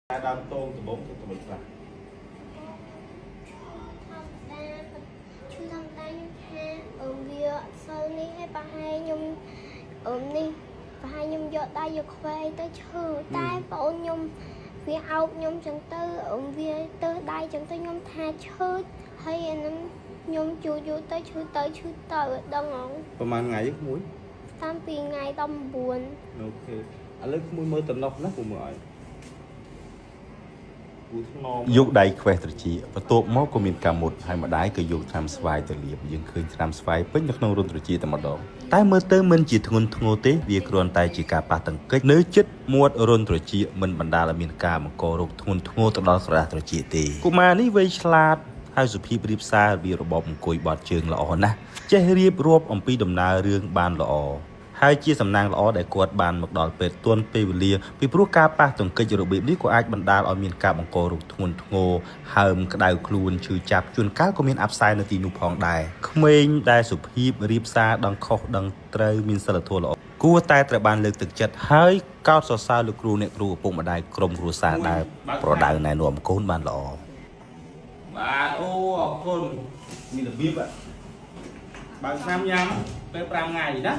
ដើមតងដំបងទៅមិនខ្លះជួយធម្មតាខ្ញុំថាវាសិលនេះឲ្យប្រហែលខ្ញុំនេះប្រហែលខ្ញុំយកដៃយកខ្វែងទៅឈើតែបងអូនខ្ញុំវាអោបខ្ញុំចឹងទៅវាទៅដៃចឹងទៅខ្ញុំថាឈឺហើយអានឹងខ្ញុំយូរទៅឈឺទៅដឹងហ៎ប្រហែលថ្ងៃមួយតាមពីថ្ងៃ19អូខេឥឡូវមួយមើលតំណុកណាពុំមើលឲ្យយកដៃខ្វេះត្រចៀកបន្ទាប់មកក៏មានការមុតហើយម្ដាយក៏យកថ្នាំស្វាយទៅលាបយើងឃើញថ្នាំស្វាយពេញនៅក្នុងរន្ធត្រចៀកតែម្ដងតែមើលទៅមិនជាធ្ងន់ធ្ងរទេវាគ្រាន់តែជាការប៉ះទង្គិចនៅជិតមាត់រន្ធត្រចៀកមិនបណ្ដាលឲ្យមានការបង្ករោគធ្ងន់ធ្ងរទៅដល់ក្រដាសត្រចៀកទេកុមារនេះវ័យឆ្លាតហើយសុភាពរៀបសារវារបបអង្គុយបត់ជើងល្អណាស់ចេះរៀបរាប់អំពីដំណើររឿងបានល្អហើយជាសំណាងល្អដែលគាត់បានមកដល់ពេលទាន់ពេលវេលាពីព្រោះការប៉ះទង្គិចរបៀបនេះក៏អាចបណ្ដាលឲ្យមានការបង្ករោគធ្ងន់ធ្ងរហើមក្តៅខ្លួនឈឺចាប់ជួនកាលក៏មានអាប់សែននៅទីនោះផងដែរក្មេងដែលសុភាពរៀបសារដឹងខុសដឹងត្រូវមានសិលធម៌ល្អគួរតែត្រូវបានលើកទឹកចិត្តហើយកោតសរសើរលោកគ្រូអ្នកគ្រូឪពុកម្ដាយក្រុមគ្រួសារដែលប្រដៅណែនាំកូនបានល្អបាទអូអរគុណមានរបៀបបើឆ្នាំញ៉ាំពេល5ថ្ងៃណា